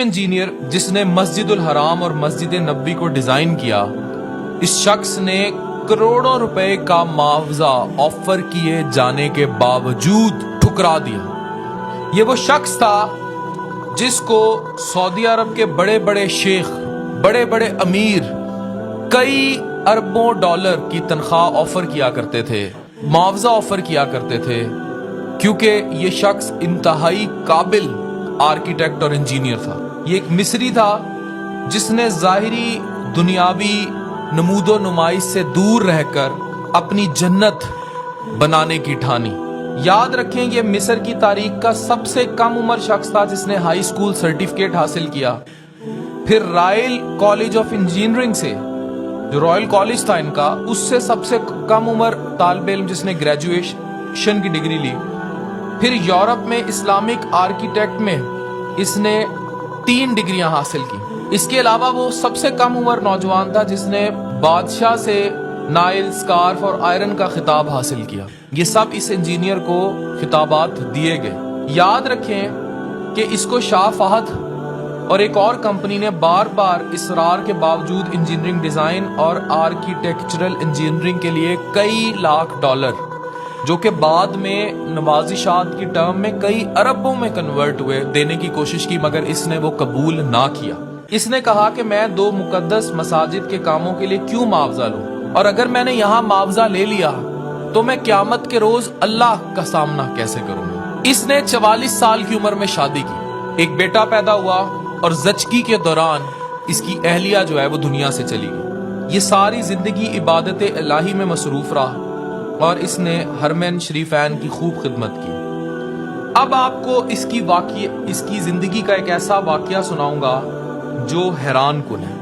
Engineer جس نے مسجد الحرام اور مسجد نبوی کو ڈیزائن کیا، اس شخص نے کروڑوں روپے کا معاوضہ آفر کیے جانے کے باوجود ٹھکرا دیا۔ یہ وہ شخص تھا جس کو سعودی عرب کے بڑے بڑے شیخ، بڑے بڑے امیر کئی اربوں ڈالر کی تنخواہ آفر کیا کرتے تھے، معاوضہ آفر کیا کرتے تھے، کیونکہ یہ شخص انتہائی قابل آرکیٹیکٹ اور انجینئر تھا۔ یہ ایک مصری تھا جس نے ظاہری دنیاوی نمود و نمائش سے دور رہ کر اپنی جنت بنانے کی ٹھانی۔ یاد رکھیں یہ مصر کی تاریخ کا سب سے کم عمر شخص تھا جس نے ہائی اسکول سرٹیفکیٹ حاصل کیا، پھر رائل کالج آف انجینئرنگ سے، جو رائل کالج تھا ان کا، اس سے سب سے کم عمر طالب علم جس نے گریجویشن کی ڈگری لی، پھر یورپ میں اسلامک آرکیٹیکٹ میں اس نے 3 ڈگریاں حاصل کی۔ اس کے علاوہ وہ سب سے کم عمر نوجوان تھا جس نے بادشاہ سے نائل، سکارف اور آئرن کا خطاب حاصل کیا۔ یہ سب اس انجینئر کو خطابات دیے گئے۔ یاد رکھیں کہ اس کو شاہ فہد اور ایک اور کمپنی نے بار بار اصرار کے باوجود انجینئرنگ ڈیزائن اور آرکیٹیکچرل انجینئرنگ کے لیے کئی لاکھ ڈالر، جو کہ بعد میں نوازشات کی ٹرم میں کئی اربوں میں کنورٹ ہوئے، دینے کی کوشش کی، مگر اس نے وہ قبول نہ کیا۔ اس نے کہا کہ میں 2 مقدس مساجد کے کاموں کے لیے کیوں معاوضہ لوں، اور اگر میں نے یہاں معاوضہ لے لیا تو میں قیامت کے روز اللہ کا سامنا کیسے کروں گا۔ اس نے 44 سال کی عمر میں شادی کی، ایک بیٹا پیدا ہوا، اور زچگی کے دوران اس کی اہلیہ جو ہے وہ دنیا سے چلی گئی۔ یہ ساری زندگی عبادت الہی میں مصروف رہا اور اس نے حرمین شریفین کی خوب خدمت کی۔ اب آپ کو اس کی زندگی کا ایک ایسا واقعہ سناؤں گا جو حیران کن ہے۔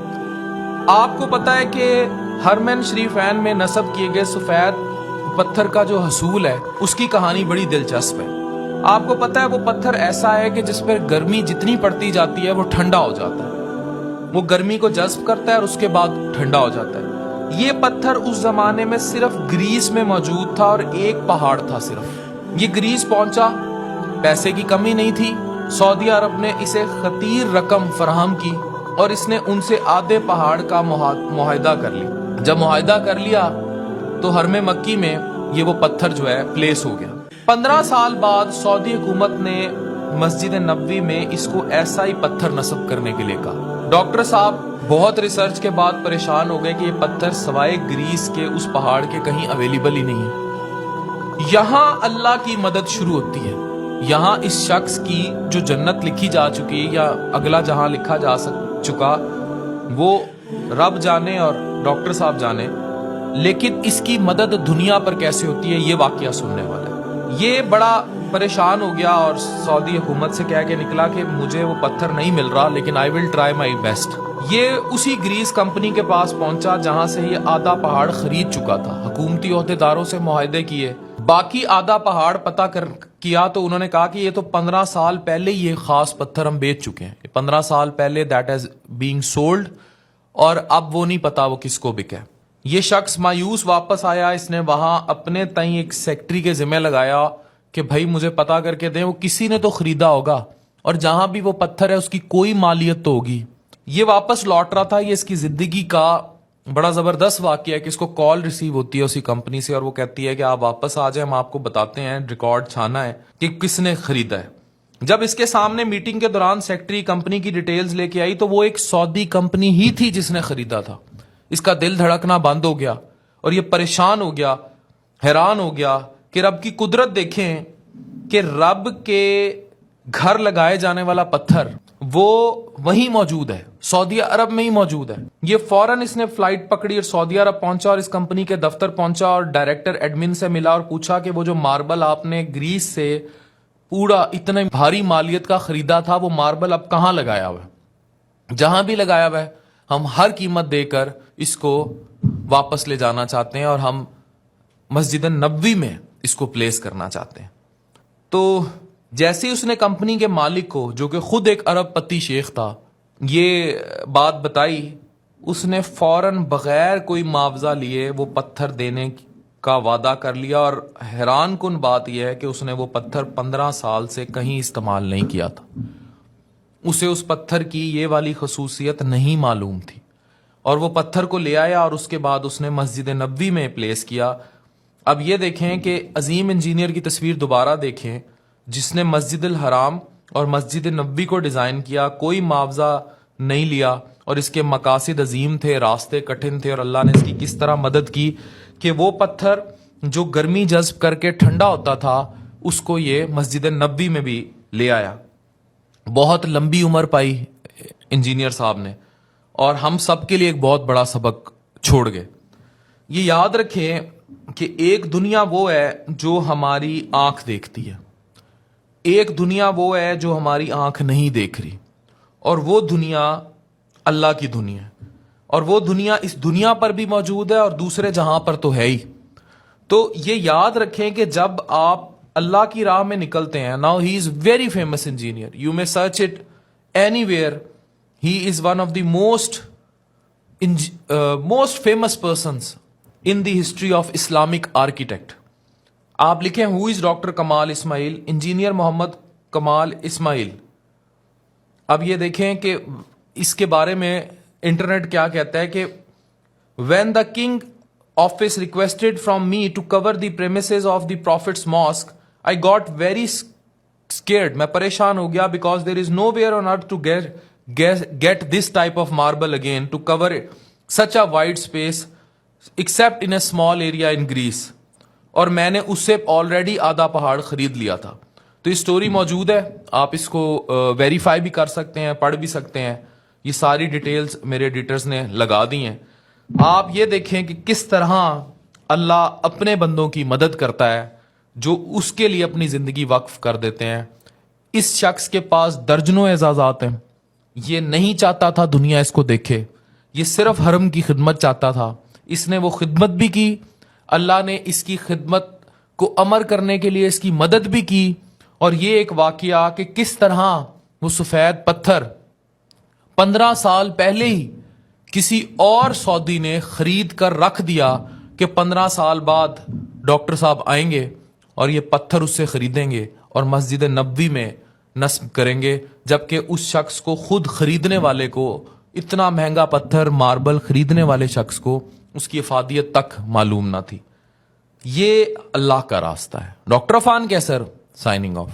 آپ کو پتہ ہے کہ حرمین شریفین میں نصب کیے گئے سفید پتھر کا جو حصول ہے، اس کی کہانی بڑی دلچسپ ہے۔ آپ کو پتہ ہے وہ پتھر ایسا ہے کہ جس پر گرمی جتنی پڑتی جاتی ہے وہ ٹھنڈا ہو جاتا ہے، وہ گرمی کو جذب کرتا ہے اور اس کے بعد ٹھنڈا ہو جاتا ہے۔ یہ پتھر اس زمانے میں صرف گریس میں موجود تھا اور ایک پہاڑ تھا صرف۔ یہ گریس پہنچا، پیسے کی کمی نہیں تھی، سعودی عرب نے اسے خطیر رقم فراہم کی اور اس نے ان سے آدھے پہاڑ کا معاہدہ کر لیا۔ جب معاہدہ کر لیا تو حرم مکی میں یہ وہ پتھر جو ہے پلیس ہو گیا۔ 15 سال بعد سعودی حکومت نے مسجد نبوی میں اس کو ایسا ہی پتھر نصب کرنے کے لیے کہا۔ ڈاکٹر صاحب بہت ریسرچ کے بعد پریشان ہو گئے کہ یہ پتھر سوائے گریس کے اس پہاڑ کے کہیں اویلیبل ہی نہیں ہے۔ یہاں اللہ کی مدد شروع ہوتی ہے۔ یہاں اس شخص کی جو جنت لکھی جا چکی یا اگلا جہاں لکھا جا چکا وہ رب جانے اور ڈاکٹر صاحب جانے، لیکن اس کی مدد دنیا پر کیسے ہوتی ہے یہ واقعہ سننے والا ہے۔ یہ بڑا پریشان ہو گیا اور سعودی حکومت سے کہہ کے نکلا کہ مجھے وہ پتھر نہیں مل رہا، لیکن آئی ول ٹرائی مائی بیسٹ۔ یہ اسی گریس کمپنی کے پاس پہنچا جہاں سے یہ آدھا پہاڑ خرید چکا تھا، حکومتی عہدیداروں سے معاہدے کیے، باقی آدھا پہاڑ پتہ کیا تو انہوں نے کہا کہ یہ تو 15 سال پہلے یہ خاص پتھر ہم بیچ چکے ہیں، 15 سال پہلے دیٹ از بینگ سولڈ، اور اب وہ نہیں پتا وہ کس کو بکے۔ یہ شخص مایوس واپس آیا، اس نے وہاں اپنے تئیں ایک سیکٹری کے ذمہ لگایا کہ بھائی مجھے پتا کر کے دیں، وہ کسی نے تو خریدا ہوگا اور جہاں بھی وہ پتھر ہے اس کی کوئی مالیت تو ہوگی۔ یہ واپس لوٹ رہا تھا۔ یہ اس کی زندگی کا بڑا زبردست واقعہ ہے کہ اس کو کال ریسیو ہوتی ہے اسی کمپنی سے اور وہ کہتی ہے کہ آپ واپس آ جائیں، ہم آپ کو بتاتے ہیں، ریکارڈ چھانا ہے کہ کس نے خریدا ہے۔ جب اس کے سامنے میٹنگ کے دوران سیکٹری کمپنی کی ڈیٹیلز لے کے آئی تو وہ ایک سعودی کمپنی ہی تھی جس نے خریدا تھا۔ اس کا دل دھڑکنا بند ہو گیا اور یہ پریشان ہو گیا، حیران ہو گیا کہ رب کی قدرت دیکھیں کہ رب کے گھر لگائے جانے والا پتھر وہ وہیں موجود ہے، سعودی عرب میں ہی موجود ہے۔ یہ فوراً اس نے فلائٹ پکڑی اور سعودی عرب پہنچا اور اس کمپنی کے دفتر پہنچا اور ڈائریکٹر ایڈمن سے ملا اور پوچھا کہ وہ جو ماربل آپ نے گریس سے پورا اتنے بھاری مالیت کا خریدا تھا وہ ماربل اب کہاں لگایا ہوا ہے؟ جہاں بھی لگایا ہوا ہے ہم ہر قیمت دے کر اس کو واپس لے جانا چاہتے ہیں اور ہم مسجد نبوی میں اس کو پلیس کرنا چاہتے ہیں۔ تو جیسے ہی اس نے کمپنی کے مالک کو، جو کہ خود ایک ارب پتی شیخ تھا، یہ بات بتائی، اس نے فوراً بغیر کوئی معاوضہ لیے وہ پتھر دینے کا وعدہ کر لیا، اور حیران کن بات یہ ہے کہ اس نے وہ پتھر 15 سال سے کہیں استعمال نہیں کیا تھا۔ اسے اس پتھر کی یہ والی خصوصیت نہیں معلوم تھی، اور وہ پتھر کو لے آیا اور اس کے بعد اس نے مسجد نبوی میں پلیس کیا۔ اب یہ دیکھیں کہ عظیم انجینئر کی تصویر دوبارہ دیکھیں، جس نے مسجد الحرام اور مسجد نبوی کو ڈیزائن کیا، کوئی معاوضہ نہیں لیا، اور اس کے مقاصد عظیم تھے، راستے کٹھن تھے، اور اللہ نے اس کی کس طرح مدد کی کہ وہ پتھر جو گرمی جذب کر کے ٹھنڈا ہوتا تھا اس کو یہ مسجد نبوی میں بھی لے آیا۔ بہت لمبی عمر پائی انجینئر صاحب نے، اور ہم سب کے لیے ایک بہت بڑا سبق چھوڑ گئے۔ یہ یاد رکھیں کہ ایک دنیا وہ ہے جو ہماری آنکھ دیکھتی ہے، ایک دنیا وہ ہے جو ہماری آنکھ نہیں دیکھ رہی، اور وہ دنیا اللہ کی دنیا ہے، اور وہ دنیا اس دنیا پر بھی موجود ہے اور دوسرے جہاں پر تو ہے ہی۔ تو یہ یاد رکھیں کہ جب آپ اللہ کی راہ میں نکلتے ہیں، now he is very famous engineer, you may search it anywhere, he is one of the most famous persons in the history of Islamic architect. آپ لکھیں ہو is doctor Kamal Ismail, engineer محمد کمال اسماعیل۔ اب یہ دیکھیں کہ اس کے بارے میں internet کیا کہتا ہے کہ when the king office requested from me to cover the premises of the prophet's mosque, I got very scared. میں پریشان ہو گیا because there is nowhere on earth to get this type of marble again to cover such a wide space except in a small area in Greece. اور میں نے اس سے already آدھا پہاڑ خرید لیا تھا۔ تو یہ سٹوری موجود ہے، آپ اس کو ویریفائی بھی کر سکتے ہیں، پڑھ بھی سکتے ہیں، یہ ساری ڈیٹیلز میرے ایڈیٹرز نے لگا دی ہیں۔ آپ یہ دیکھیں کہ کس طرح اللہ اپنے بندوں کی مدد کرتا ہے جو اس کے لیے اپنی زندگی وقف کر دیتے ہیں۔ اس شخص کے پاس درجنوں اعزازات ہیں، یہ نہیں چاہتا تھا دنیا اس کو دیکھے، یہ صرف حرم کی خدمت چاہتا تھا، اس نے وہ خدمت بھی کی، اللہ نے اس کی خدمت کو امر کرنے کے لیے اس کی مدد بھی کی۔ اور یہ ایک واقعہ کہ کس طرح وہ سفید پتھر 15 سال پہلے ہی کسی اور سعودی نے خرید کر رکھ دیا کہ 15 سال بعد ڈاکٹر صاحب آئیں گے اور یہ پتھر اس سے خریدیں گے اور مسجد نبوی میں نصب کریں گے، جبکہ اس شخص کو خود خریدنے والے کو، اتنا مہنگا پتھر ماربل خریدنے والے شخص کو اس کی افادیت تک معلوم نہ تھی۔ یہ اللہ کا راستہ ہے۔ ڈاکٹر عفان کیسر سائننگ آف۔